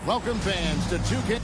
Welcome, fans, to 2K.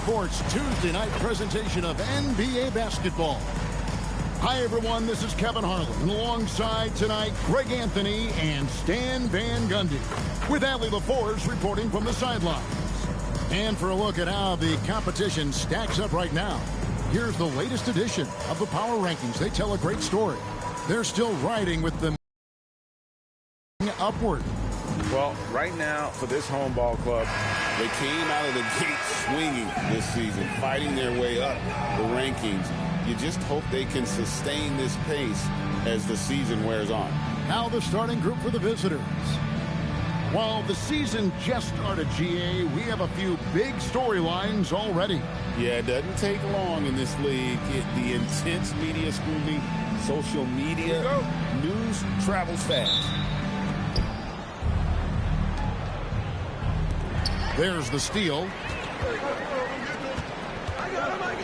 Sports Tuesday night presentation of NBA basketball. Hi, everyone. This is Kevin Harlan. And alongside tonight, Greg Anthony and Stan Van Gundy, with Allie LaForce reporting from the sidelines. And for a look at how the competition stacks up right now, here's the latest edition of the Power Rankings. They tell a great story. They're still riding with them upward. Well, right now, for this home ball club, they came out of the gate swinging this season, fighting their way up the rankings. You just hope they can sustain this pace as the season wears on. Now the starting group for the visitors. While the season just started, GA, we have a few big storylines already. Yeah, it doesn't take long in this league. The intense media scrutiny, social media, news travels fast. There's the steal.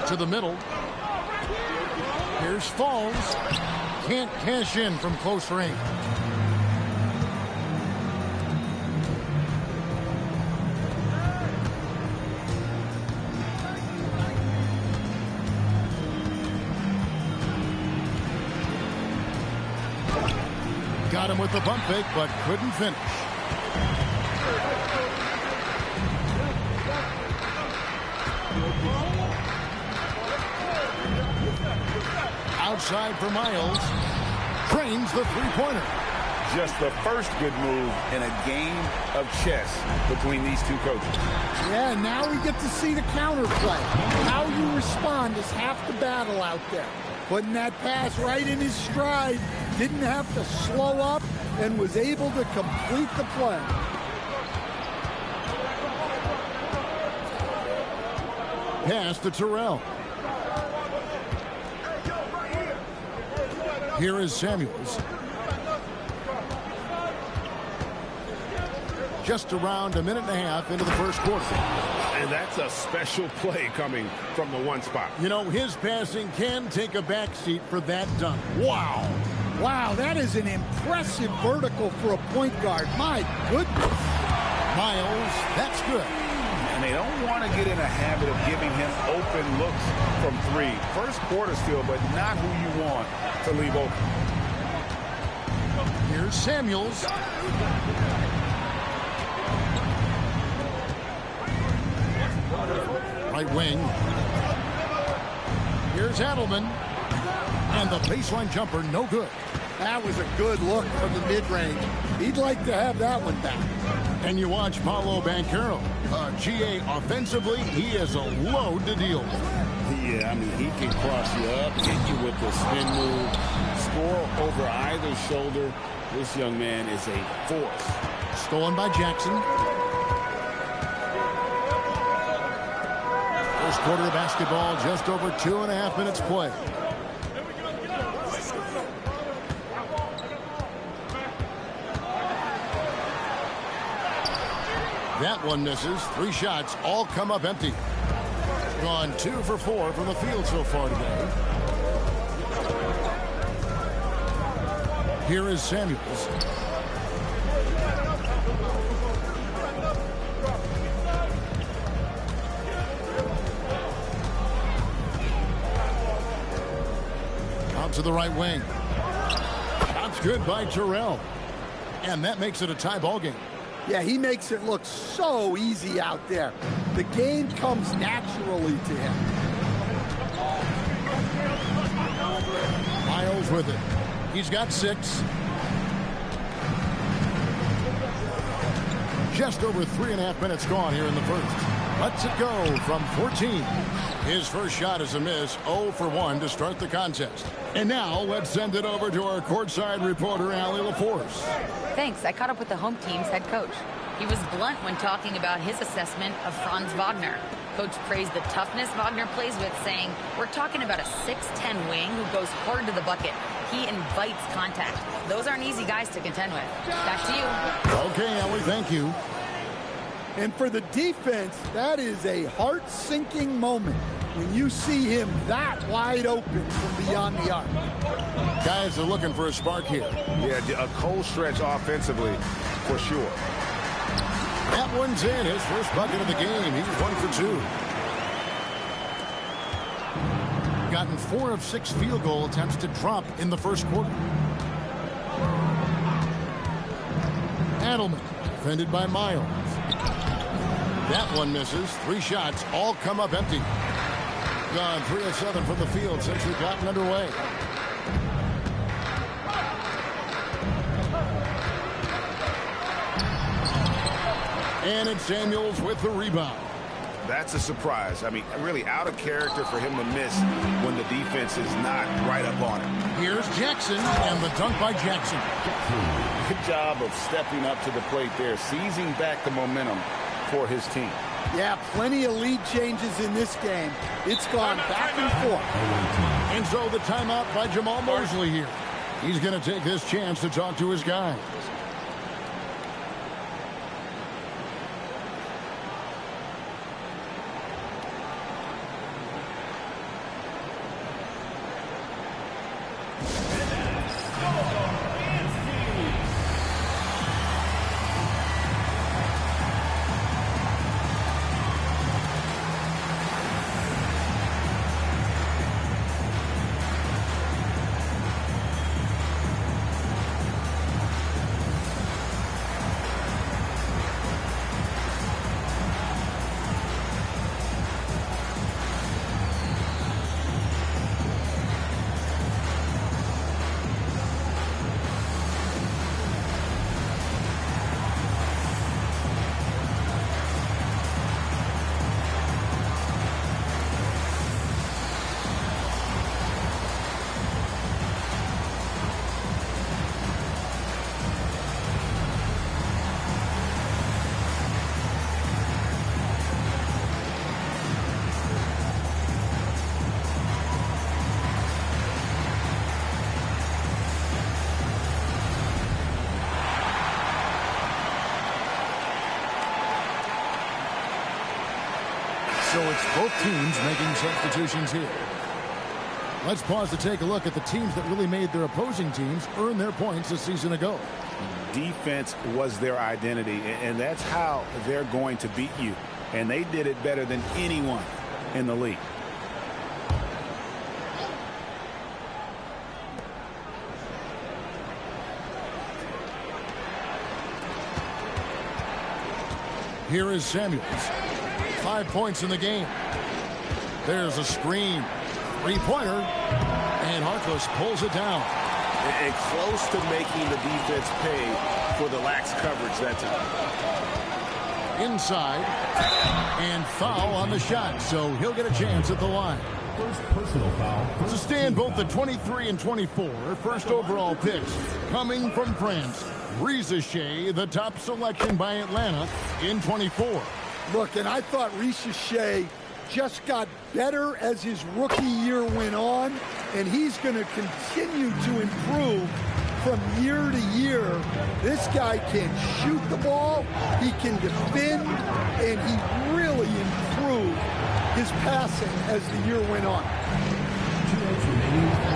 To the middle. Here's Falls. Can't cash in from close range. Got him with the pump fake, but couldn't finish. Outside for Miles. Trains the three-pointer. just the first good move in a game of chess between these two coaches. Yeah, now we get to see the counterplay. How you respond is half the battle out there. Putting that pass right in his stride, didn't have to slow up, and was able to complete the play. Pass to Terrell. Here is Samuels. Just around a minute and a half into the first quarter. And that's a special play coming from the one spot. You know, his passing can take a backseat for that dunk. Wow. Wow, that is an impressive vertical for a point guard. My goodness. Miles, that's good. And they don't want to get in a habit of giving him open looks from three. First quarter still, but not who you want to leave open. Here's Samuels. Right wing. Here's Adelman. And the baseline jumper, no good. That was a good look from the mid-range. He'd like to have that one back. And you watch Paolo Banchero. GA offensively, he is a load to deal with. Yeah, I mean, he can cross you up, hit you with the spin move, score over either shoulder. This young man is a force. Stolen by Jackson. First quarter of basketball, just over 2.5 minutes play. That one misses. 3 shots, all come up empty. Gone 2 for 4 from the field so far today. Here is Samuels. Out to the right wing. Shot's good by Terrell. And that makes it a tie ball game. Yeah, he makes it look so easy out there. The game comes naturally to him. Miles with it. He's got 6. Just over 3.5 minutes gone here in the first. Lets it go from 14. His first shot is a miss, 0 for 1 to start the contest. And now let's send it over to our courtside reporter, Allie LaForce. Thanks. I caught up with the home team's head coach. He was blunt when talking about his assessment of Franz Wagner. Coach praised the toughness Wagner plays with, saying, "We're talking about a 6'10" wing who goes hard to the bucket. He invites contact. Those aren't easy guys to contend with." Back to you. Okay, Allie, thank you. And for the defense, that is a heart-sinking moment when you see him that wide open from beyond the arc. Guys are looking for a spark here. Yeah, a cold stretch offensively, for sure. That one's in. His first bucket of the game. He's 1 for 2. Gotten 4 of 6 field goal attempts to drop in the first quarter. Adelman, defended by Miles. That one misses. 3 shots, all come up empty. Gone 3 of 7 from the field since we've gotten underway. And it's Samuels with the rebound. That's a surprise. I mean, really out of character for him to miss when the defense is not right up on him. Here's Jackson, and the dunk by Jackson. Good job of stepping up to the plate there, seizing back the momentum for his team. Yeah, plenty of lead changes in this game. It's gone back and forth. And so the timeout by Jamal Mosley here. He's going to take this chance to talk to his guys. So it's both teams making substitutions here. Let's pause to take a look at the teams that really made their opposing teams earn their points a season ago. Defense was their identity, and that's how they're going to beat you. And they did it better than anyone in the league. Here is Samuels. 5 points in the game. There's a screen. Three-pointer. And Harkless pulls it down. And close to making the defense pay for the lax coverage that time. Inside. And foul on the shot. So he'll get a chance at the line. First personal foul. To stand both the 23 and 24 first overall picks coming from France. Rizachet, the top selection by Atlanta in 24. Look, and I thought Rizachet just got better as his rookie year went on, and he's going to continue to improve from year to year. This guy can shoot the ball, he can defend, and he really improved his passing as the year went on. 2 minutes remaining.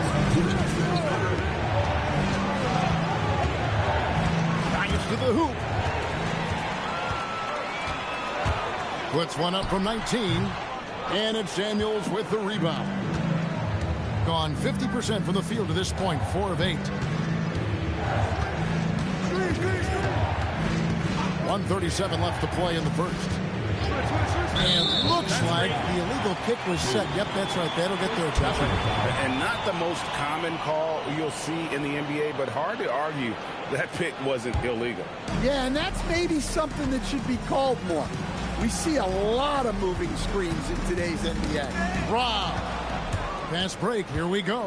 To the hoop. Puts one up from 19. And it's Samuels with the rebound. Gone 50% from the field to this point. 4 of 8. 1:37 left to play in the first. And looks like the illegal kick was set. Yep, that's right. That'll get their attention. And not the most common call you'll see in the NBA, but hard to argue that pick wasn't illegal. Yeah, and that's maybe something that should be called more. We see a lot of moving screens in today's NBA. Rob. Fast break. Here we go.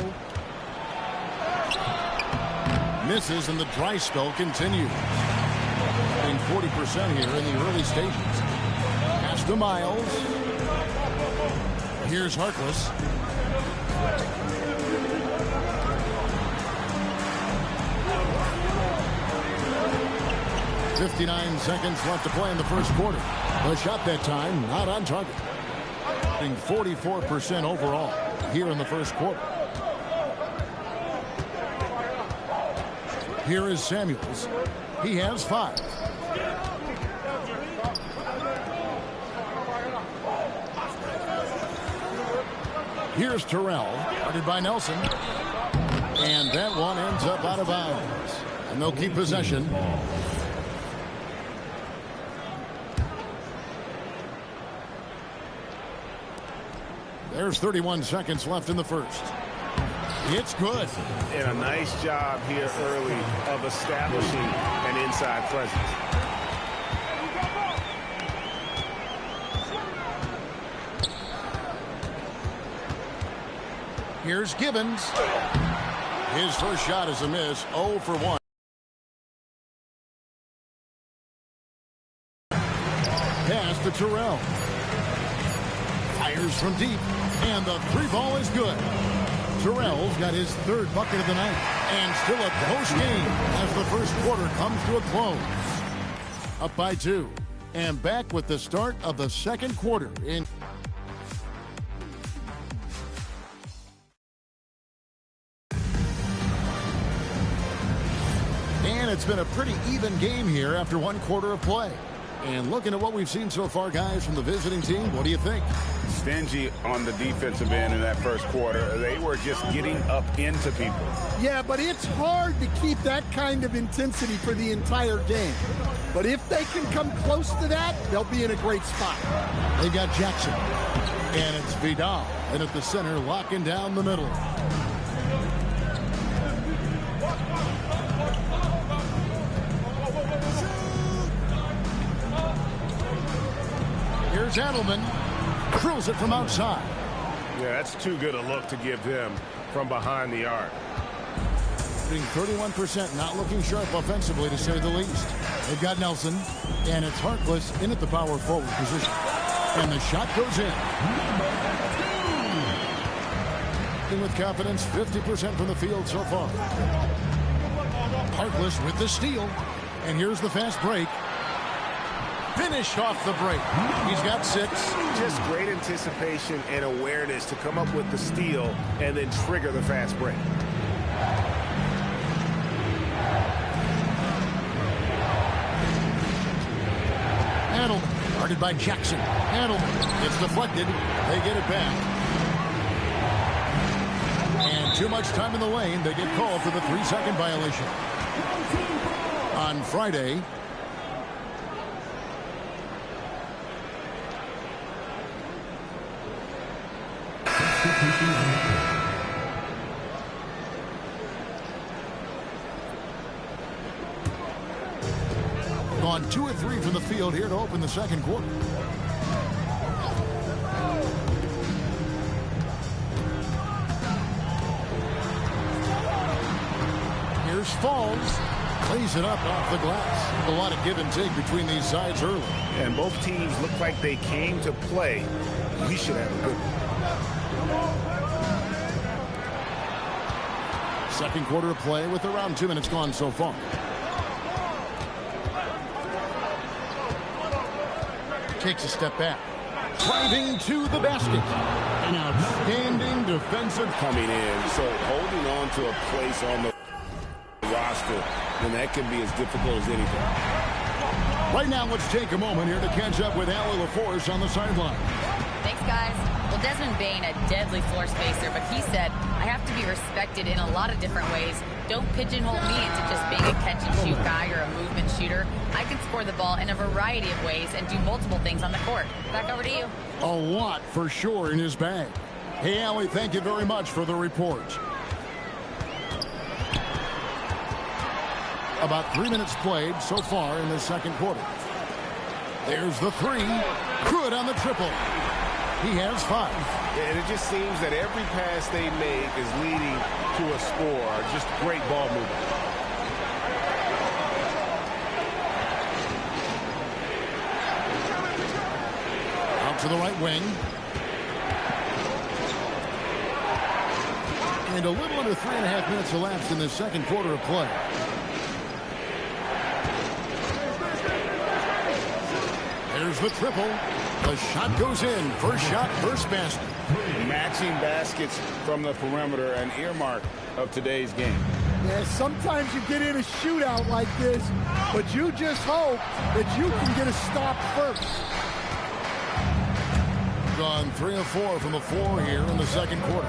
Misses, and the dry spell continues. Getting 40% here in the early stages. Pass to Miles. Here's Harkless. .59 seconds left to play in the first quarter. The shot that time not on target. Getting 44% overall here in the first quarter. Here is Samuels. He has 5. Here's Terrell, guarded by Nelson. And that one ends up out of bounds. And they'll keep possession. There's 31 seconds left in the first. It's good. And a nice job here early of establishing an inside presence. Here's Gibbons. His first shot is a miss. 0 for 1. Pass to Terrell. Fires from deep. And the 3-ball is good. Terrell's got his 3rd bucket of the night. And still a close game as the first quarter comes to a close. Up by 2. And back with the start of the second quarter in... And it's been a pretty even game here after 1 quarter of play. And looking at what we've seen so far, guys, from the visiting team, what do you think? Stingy on the defensive end in that first quarter. They were just getting up into people. Yeah, but it's hard to keep that kind of intensity for the entire game. But if they can come close to that, they'll be in a great spot. They've got Jackson. And it's Vidal. And at the center, locking down the middle. Here's Adelman. Drills it from outside. Yeah, that's too good a look to give them from behind the arc. Being 31%, not looking sharp offensively, to say the least. They've got Nelson, and it's Harkless in at the power forward position. And the shot goes in. With confidence, 50% from the field so far. Harkless with the steal. And here's the fast break. Finished off the break. He's got 6. Just great anticipation and awareness to come up with the steal and then trigger the fast break. Handelman, guarded by Jackson. Handelman, it's deflected. They get it back. And too much time in the lane. They get called for the 3-second violation. On Friday, gone 2 of 3 from the field here to open the second quarter. Here's Falls. Plays it up off the glass. A lot of give and take between these sides early. And both teams look like they came to play. We should have a good one. Second quarter of play with around 2 minutes gone so far. Takes a step back. Driving to the basket. An outstanding defensive coming in. So holding on to a place on the roster, and that can be as difficult as anything. Right now, let's take a moment here to catch up with Allie LaForce on the sideline. Thanks, guys. Well, Desmond Bain, a deadly floor spacer, but he said, I have to be respected in a lot of different ways. Don't pigeonhole me into just being a catch-and-shoot guy or a movement shooter. I can score the ball in a variety of ways and do multiple things on the court. Back over to you. A lot for sure in his bag. Hey, Allie, thank you very much for the report. About 3 minutes played so far in the second quarter. There's the 3. Good on the triple. He has 5. And it just seems that every pass they make is leading to a score. Just great ball movement. Out to the right wing. And a little under 3.5 minutes elapsed in the second quarter of play. There's the triple. The shot goes in. First shot, first basket. Matching baskets from the perimeter, an earmark of today's game. Yeah, sometimes you get in a shootout like this, but you just hope that you can get a stop first. Gone 3 of 4 from the floor here in the second quarter.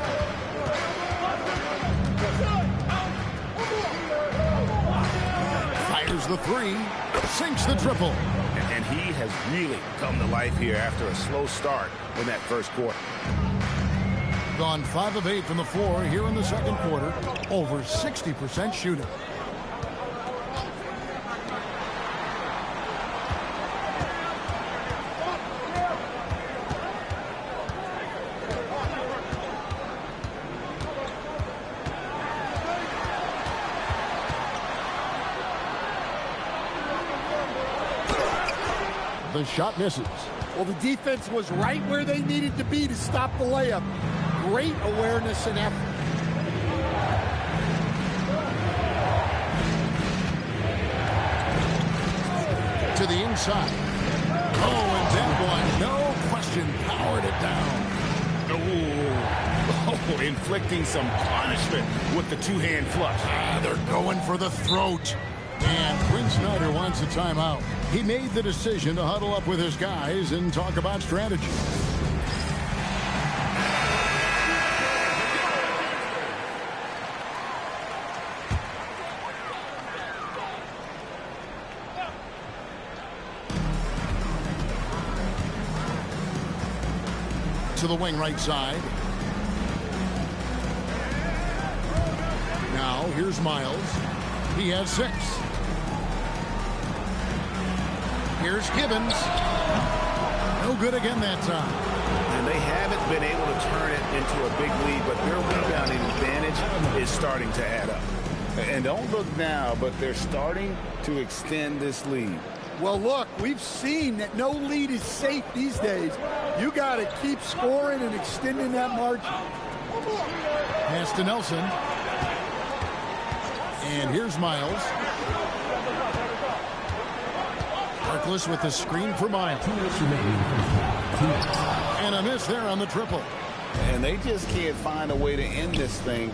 Fires the 3. Sinks the triple. And he has really come to life here after a slow start in that first quarter. Gone 5 of 8 from the floor here in the second quarter. Over 60% shooting. The shot misses. Well, the defense was right where they needed to be to stop the layup. Great awareness and effort. To the inside. Oh, and that one, no question, powered it down. Oh, inflicting some punishment with the two-hand flush. They're going for the throat. And Quinn Snyder wants a timeout. He made the decision to huddle up with his guys and talk about strategy. To the wing right side. Now here's Miles. He has 6. Here's Gibbons. No good again that time. And they haven't been able to turn it into a big lead, but their rebounding advantage is starting to add up. And don't look now, but they're starting to extend this lead. Well, look, we've seen that no lead is safe these days. You got to keep scoring and extending that margin. Pass to Nelson. And here's Miles. Harkless with the screen for Miles. 2 minutes remaining in the first half. And a miss there on the triple. And they just can't find a way to end this thing.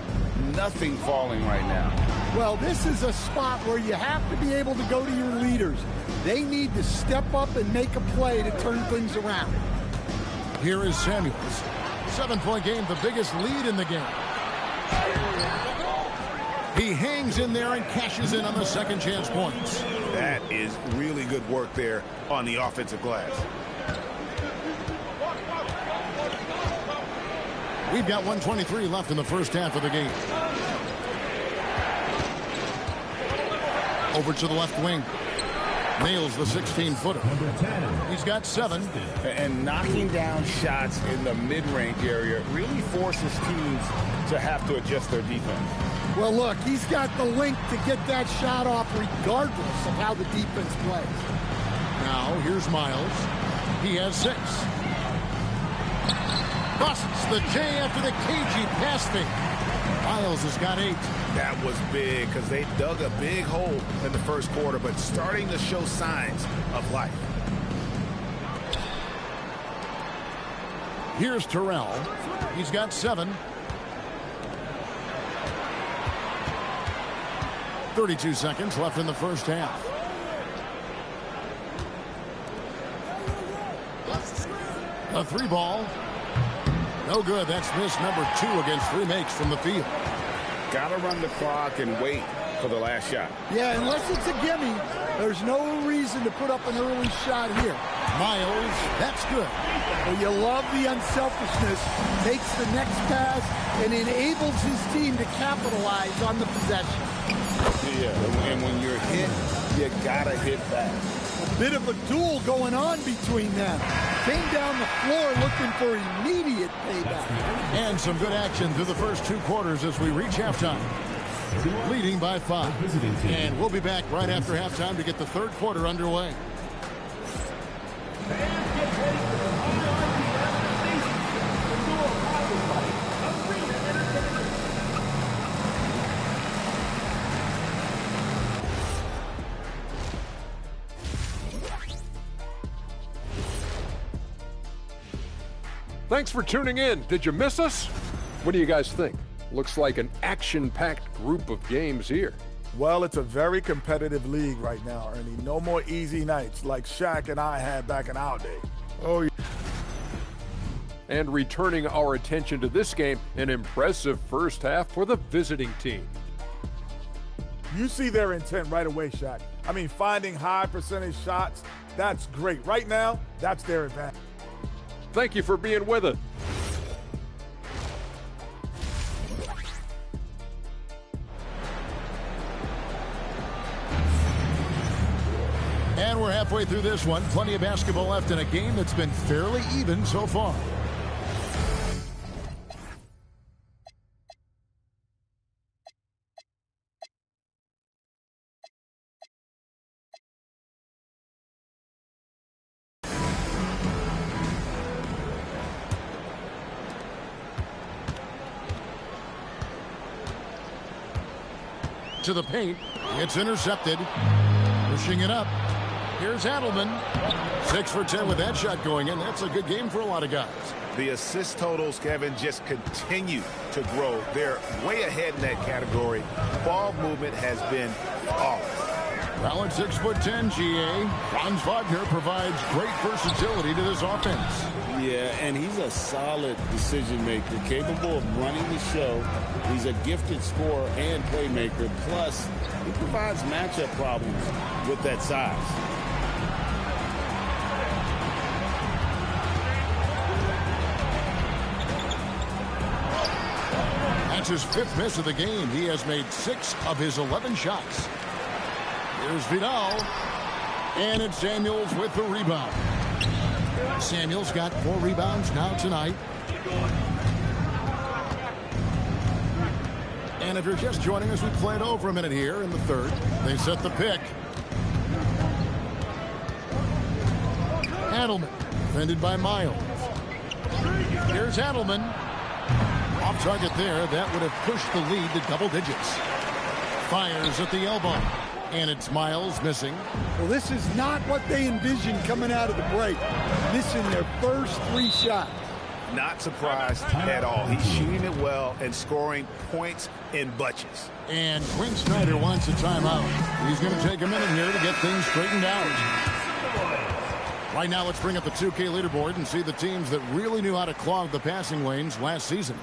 Nothing falling right now. Well, this is a spot where you have to be able to go to your leaders. They need to step up and make a play to turn things around. Here is Samuels. 7-point game, the biggest lead in the game. He hangs in there and cashes in on the second chance points. That is really good work there on the offensive glass. We've got 1:23 left in the first half of the game. Over to the left wing. Nails the 16-footer. He's got 7. And knocking down shots in the mid-range area really forces teams to have to adjust their defense. Well, look, he's got the link to get that shot off regardless of how the defense plays. Now, here's Miles. He has 6. Busts the J after the cagey pass fake. Miles has got 8. That was big because they dug a big hole in the first quarter, but starting to show signs of life. Here's Terrell. He's got 7. 32 seconds left in the first half. A 3 ball. No good. That's miss number 2 against 3 makes from the field. Got to run the clock and wait for the last shot. Yeah, unless it's a gimme, there's no reason to put up an early shot here. Miles, that's good. Well, you love the unselfishness. Makes the next pass and enables his team to capitalize on the possession. Yeah, and when you're hit, you got to hit back. A bit of a duel going on between them. Came down the floor looking for immediate payback. And some good action through the first 2 quarters as we reach halftime. Leading by 5. And we'll be back right after halftime to get the third quarter underway. Thanks for tuning in. Did you miss us? What do you guys think? Looks like an action-packed group of games here. Well, it's a very competitive league right now, Ernie. No more easy nights like Shaq and I had back in our day. Oh, yeah. And returning our attention to this game, an impressive first half for the visiting team. You see their intent right away, Shaq. I mean, finding high percentage shots, that's great. Right now, that's their advantage. Thank you for being with us. And we're halfway through this one. Plenty of basketball left in a game that's been fairly even so far. To the paint. It's intercepted. Pushing it up. Here's Adelman. 6 for 10 with that shot going in. That's a good game for a lot of guys. The assist totals, Kevin, just continue to grow. They're way ahead in that category. Ball movement has been flawless. Well, at 6'10", GA, Franz Wagner provides great versatility to this offense. Yeah, and he's a solid decision maker, capable of running the show. He's a gifted scorer and playmaker. Plus, he provides matchup problems with that size. That's his 5th miss of the game. He has made 6 of his 11 shots. Here's Vidal. And it's Samuels with the rebound. Samuels got 4 rebounds now tonight. And if you're just joining us, we played over a minute here in the third. They set the pick. Adelman, defended by Miles. Here's Adelman. Off target there. That would have pushed the lead to double digits. Fires at the elbow. And it's Miles missing. Well, this is not what they envisioned coming out of the break. Missing their first 3 shots. Not surprised at all. He's shooting it well and scoring points in bunches. And Quinn Snyder wants a timeout. He's going to take a minute here to get things straightened out. Right now, let's bring up the 2K leaderboard and see the teams that really knew how to clog the passing lanes last season.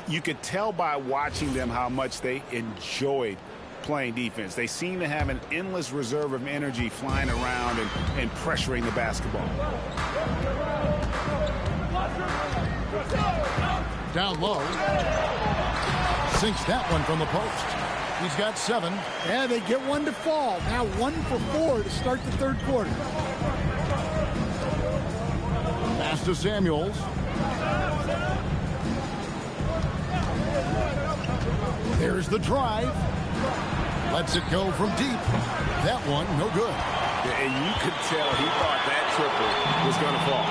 You could tell by watching them how much they enjoyed playing defense. They seem to have an endless reserve of energy flying around and pressuring the basketball. Down low. Sinks that one from the post. He's got 7. Yeah, they get one to fall. Now 1 for 4 to start the 3rd quarter. Pass to Samuels. There's the drive. Lets it go from deep. That one, no good. And you could tell he thought that triple was going to fall.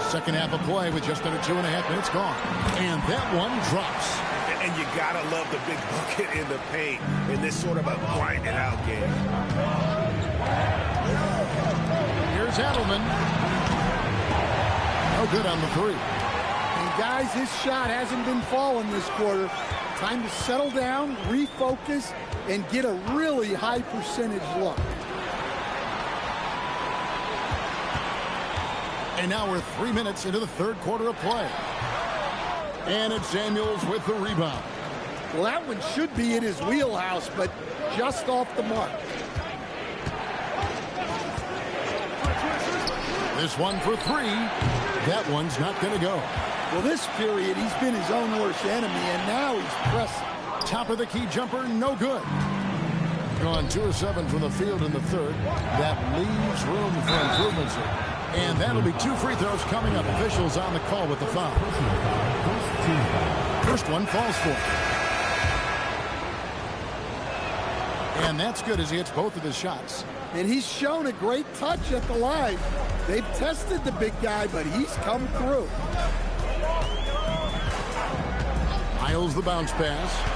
Second half of play with just under 2.5 minutes gone. And that one drops. And you got to love the big bucket in the paint in this sort of a grinded out game. Here's Adelman. No good on the 3. And guys, his shot hasn't been falling this quarter. Time to settle down, refocus, and get a really high percentage look. And now we're 3 minutes into the 3rd quarter of play. And it's Samuels with the rebound. Well, that one should be in his wheelhouse, but just off the mark. This one for 3. That one's not going to go. Well, this period, he's been his own worst enemy, and now he's pressing. Top of the key jumper, no good. Gone 2 of 7 from the field in the 3rd. That leaves room for improvements here. And that'll be 2 free throws coming up. Officials on the call with the foul. First one falls for. And that's good as he hits both of his shots. And he's shown a great touch at the line. They've tested the big guy, but he's come through. Miles the bounce pass.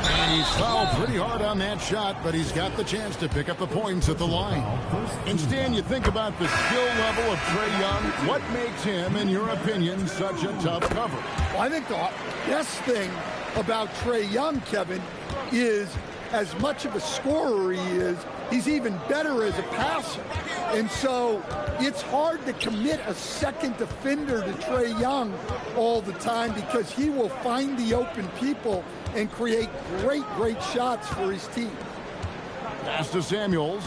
And he's fouled pretty hard on that shot, but he's got the chance to pick up the points at the line. And Stan, you think about the skill level of Trae Young. What makes him, in your opinion, such a tough cover? Well, I think the best thing about Trae Young, Kevin, is as much of a scorer he is, he's even better as a passer. And so it's hard to commit a second defender to Trae Young all the time because he will find the open people and create great shots for his team. Pass to Samuels.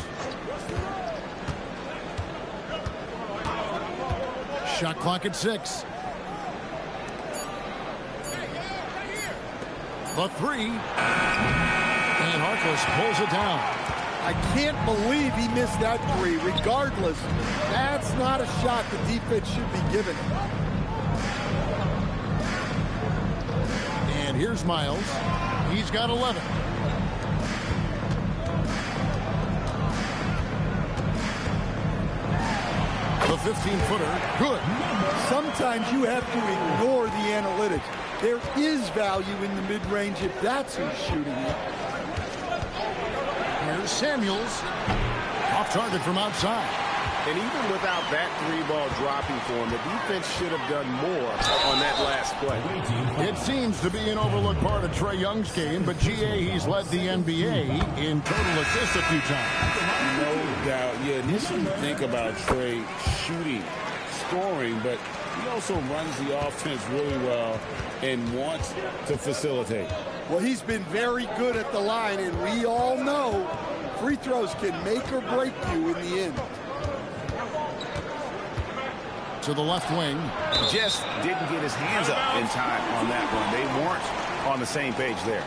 Shot clock at 6. The 3. And Harkless pulls it down. I can't believe he missed that 3. Regardless, that's not a shot the defense should be giving him. And here's Miles. He's got 11. The 15-footer, good. Sometimes you have to ignore the analytics. There is value in the mid-range if that's who's shooting it. Here's Samuels. Off target from outside. And even without that 3-ball dropping for him, the defense should have done more on that last play. It seems to be an overlooked part of Trae Young's game, but GA, he's led the NBA in total assists a few times. No doubt. You initially think about Trae shooting, scoring, but he also runs the offense really well and wants to facilitate. Well, he's been very good at the line, and we all know free throws can make or break you in the end. To the left wing. Just didn't get his hands up in time on that one. They weren't on the same page there.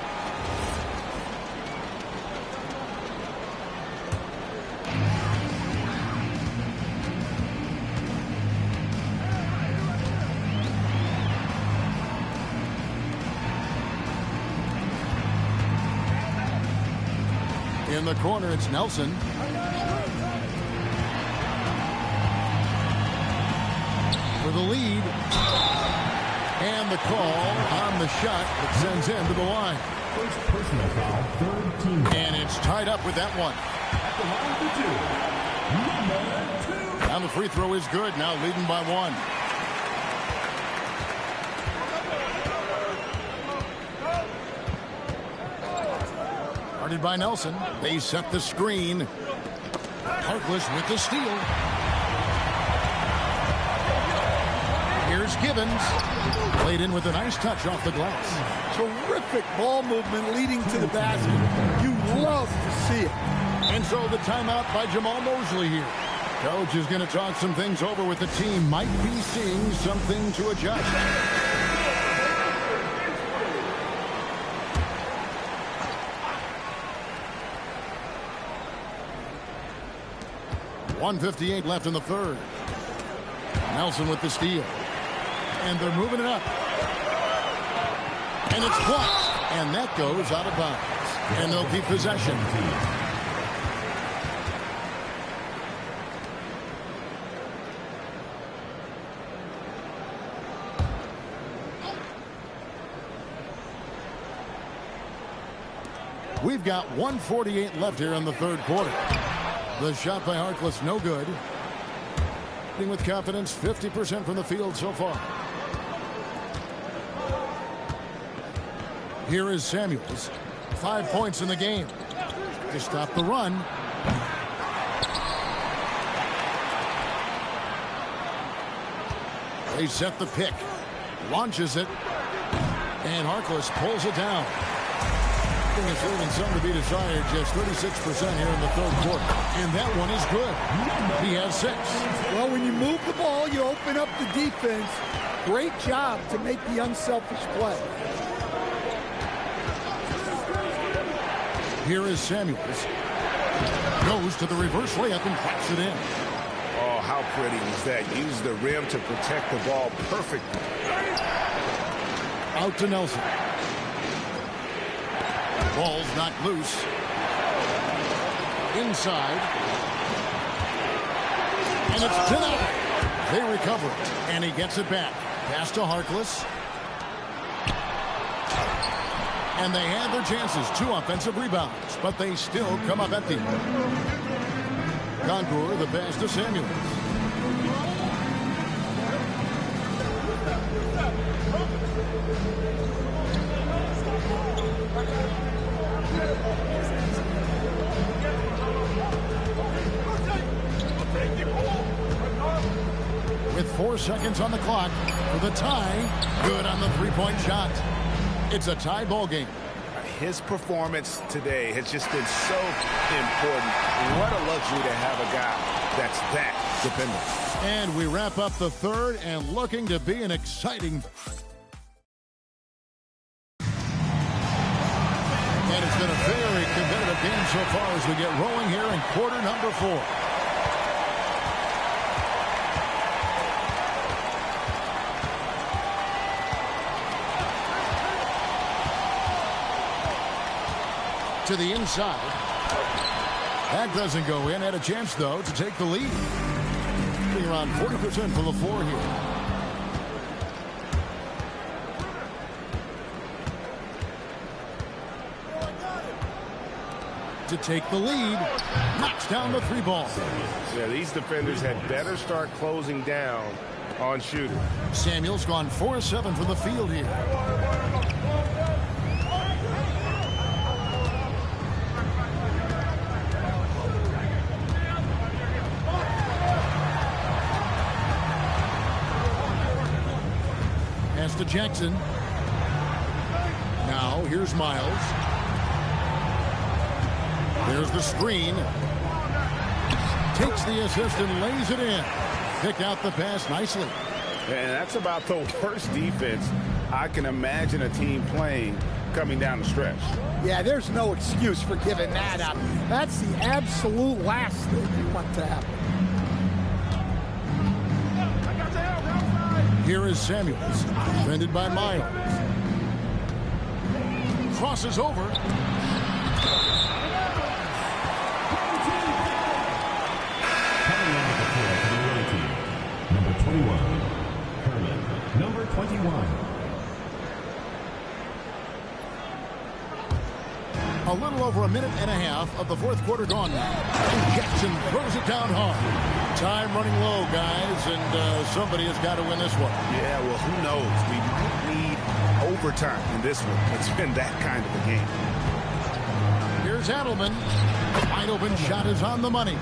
In the corner, it's Nelson. For the lead. And the call on the shot that sends him to the line. First personal foul, third team. And it's tied up with that one. At the line for two, number 2. Now the free throw is good. Now leading by 1. Guarded by Nelson. They set the screen. Harkless with the steal. Here's Gibbons. Played in with a nice touch off the glass. Terrific ball movement leading to the basket. You love to see it. And so the timeout by Jamal Mosley here. Coach is going to talk some things over with the team. Might be seeing something to adjust. .158 left in the third. Nelson with the steal. And they're moving it up. And it's blocked. And that goes out of bounds. And they'll keep possession. We've got 1:48 left here in the third quarter. The shot by Harkless, no good. With confidence, 50% from the field so far. Here is Samuels. 5 points in the game to stop the run. They set the pick. Launches it. And Harkless pulls it down. Is leaving some to be desired. Just 36% here in the third quarter. And that one is good. He has 6. Well, when you move the ball, you open up the defense. Great job to make the unselfish play. Here is Samuels. Goes to the reverse layup and claps it in. Oh, how pretty was that? Used the rim to protect the ball perfectly. Out to Nelson. Ball's knocked loose. Inside. And it's denied. They recover it. And he gets it back. Pass to Harkless. And they had their chances. 2 offensive rebounds. But they still come up empty. Contour the pass to Samuels. With 4 seconds on the clock for the tie. Good on the three-point shot. It's a tie ball game. His performance today has just been so important. What a luxury to have a guy that's that dependent. And we wrap up the third and looking to be an exciting. And it's been a very competitive game so far as we get rolling here in quarter number 4. To the inside. That doesn't go in. Had a chance, though, to take the lead. Being around 40% from the floor here. To take the lead. Knocks down the 3 ball. Yeah, these defenders had better start closing down on shooting. Samuel's gone 4-7 from the field here. Pass to Jackson. Now here's Miles. There's the screen. Takes the assist and lays it in. Pick out the pass nicely. And that's about the worst defense I can imagine a team playing coming down the stretch. Yeah, there's no excuse for giving that up. That's the absolute last thing you want to happen. Here is Samuels, defended by Miles. Crosses over. Coming on the floor for the away team, number 21, Herman. Number 21, A little over a minute and a half of the fourth quarter gone now. And Jackson throws it down hard. Time running low, guys, and somebody has got to win this one. Yeah, well, who knows? We might need overtime in this one. It's been that kind of a game. Here's Adelman. Wide open shot is on the money.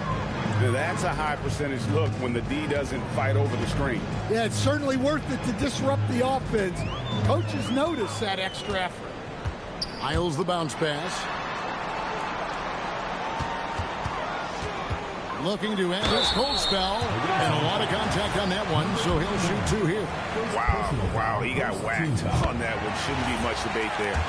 Now, that's a high percentage look when the D doesn't fight over the screen. Yeah, it's certainly worth it to disrupt the offense. Coaches notice that extra effort. Miles the bounce pass. Looking to end his cold spell. And a lot of contact on that one, so he'll shoot two here. Wow, he got whacked on that one. Shouldn't be much debate there.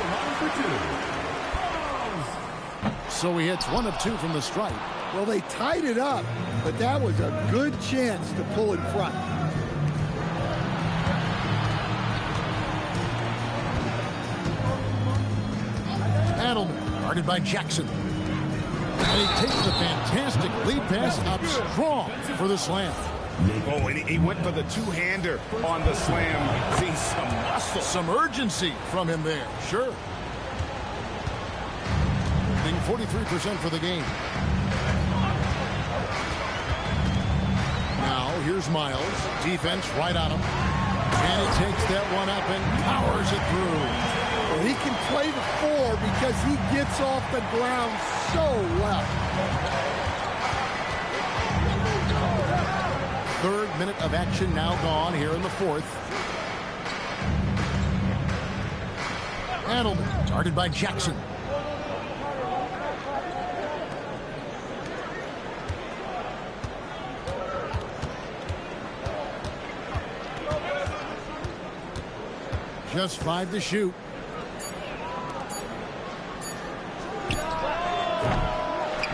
So he hits 1 of 2 from the stripe. Well, they tied it up, but that was a good chance to pull in front. Adelman, guarded by Jackson. And he takes the fantastic lead pass up strong for the slam. Oh, and he went for the two-hander on the slam. See some muscle. Some urgency from him there, sure. Being 43% for the game. Now, here's Miles. Defense right on him. And he takes that one up and powers it through. Well, he can play the 4 because he gets off the ground so well. Third minute of action now gone here in the fourth. Adelman, guarded by Jackson. Just 5 to shoot.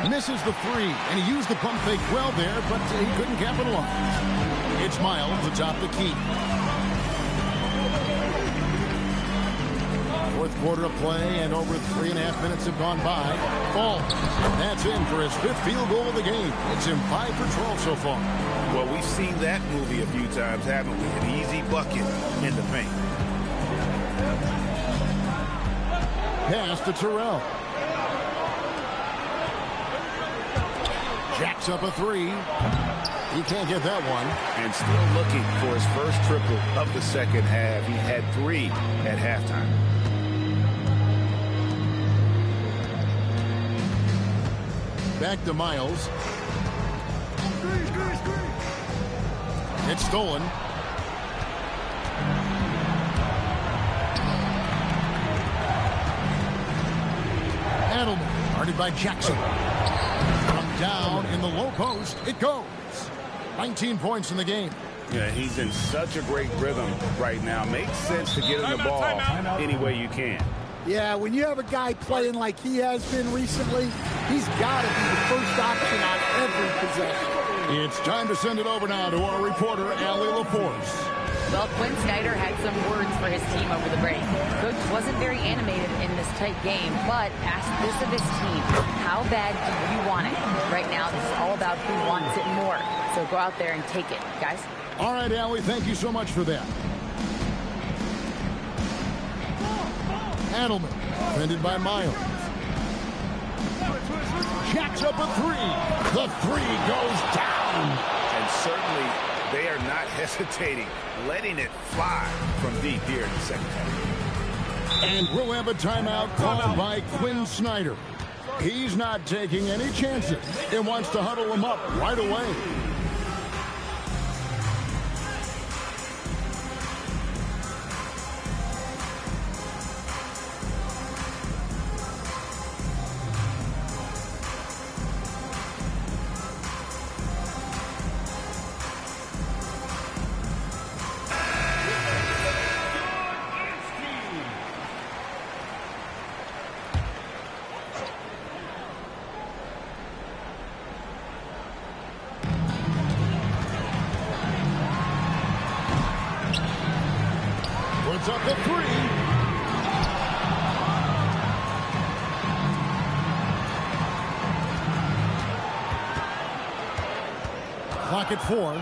Misses the 3, and he used the pump fake well there, but he couldn't capitalize. It's Miles atop the key. Fourth quarter of play, and over 3.5 minutes have gone by. Falls. That's in for his 5th field goal of the game. It's him 5 for 12 so far. Well, we've seen that movie a few times, haven't we? An easy bucket in the paint. Pass to Terrell. Jacks up a 3. He can't get that one. And still looking for his first triple of the second half. He had 3 at halftime. Back to Miles. It's stolen. Adelman, guarded by Jackson. From down in the low post, it goes. 19 points in the game. Yeah, he's in such a great rhythm right now. Makes sense to get him the ball any way you can. Yeah, when you have a guy playing like he has been recently, he's got to be the first option on every possession. It's time to send it over now to our reporter, Allie LaForce. Well, Quinn Snyder had some words for his team over the break. Coach wasn't very animated in this tight game, but asked this of his team. How bad do you want it? Right now, this is all about who wants it more. So go out there and take it, guys. All right, Allie, thank you so much for that. Adelman, defended by Miles. Jacks up a 3. The 3 goes down. And certainly they are not hesitating, letting it fly from deep here in the second half. And we'll have a timeout called by Quinn Snyder. He's not taking any chances and wants to huddle him up right away. Up the 3. Clock at 4.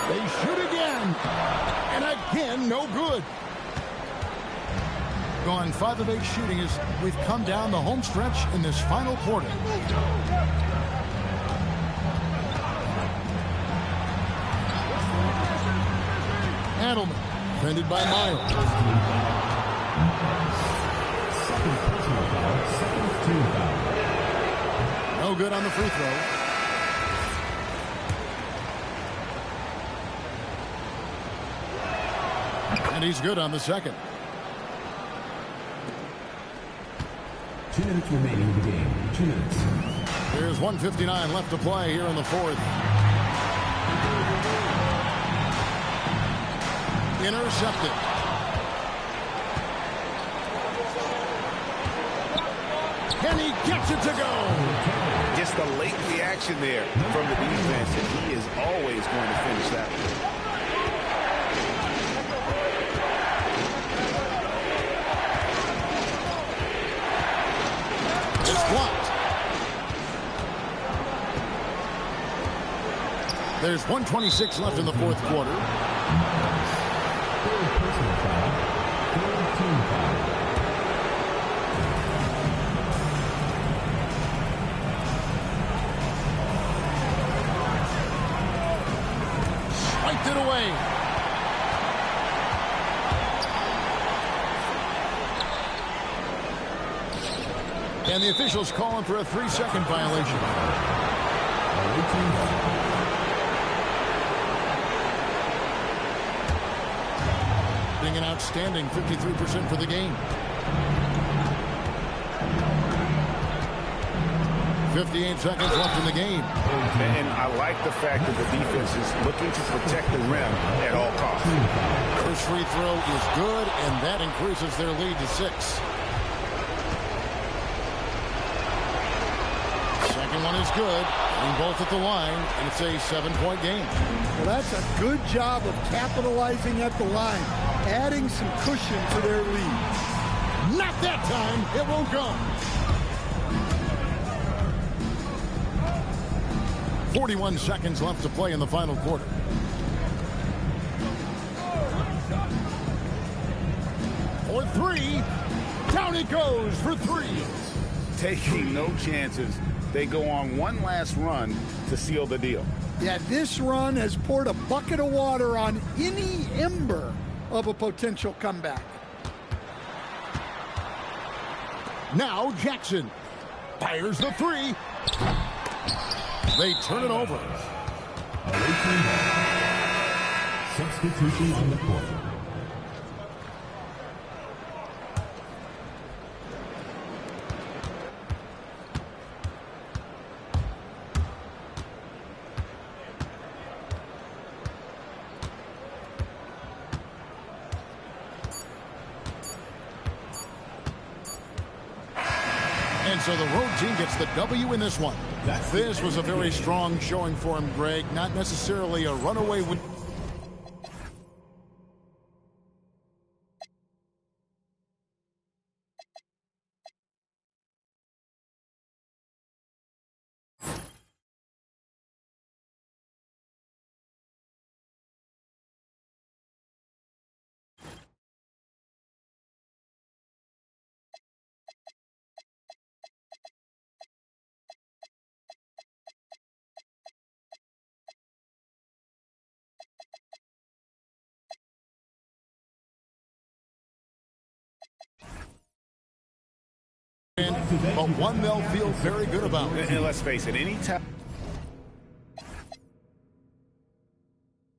They shoot again. And again, no good. gone 5 of 8 shooting as we've come down the home stretch in this final quarter. Adelman, defended by Miles. Second personal foul, second team foul. No good on the free throw. And he's good on the second. 2 minutes remaining in the game. 2 minutes. There's 1:59 left to play here in the fourth. Intercepted. And he gets it to go. Just a late reaction there from the defense, and he is always going to finish that one. It's blocked. There's 1:26 left in the fourth quarter. Third personal foul, third team foul. Swiped it away. And the officials calling for a 3-second violation. Being an outstanding 53% for the game. 58 seconds left in the game. And I like the fact that the defense is looking to protect the rim at all costs. First free throw is good, and that increases their lead to 6. Second one is good. And both at the line, and it's a 7-point game. Well, that's a good job of capitalizing at the line, adding some cushion to their lead. Not that time. It won't go. 41 seconds left to play in the final quarter. For 3. Down it goes for 3. Taking no chances. They go on one last run to seal the deal. Yeah, this run has poured a bucket of water on any ember of a potential comeback. Now Jackson fires the 3. They turn it over. Substitution on the court. And so the road team gets the W in this one. This was a very strong showing for him, Greg. Not necessarily a runaway win. But one they'll feel very good about. And let's face it, any time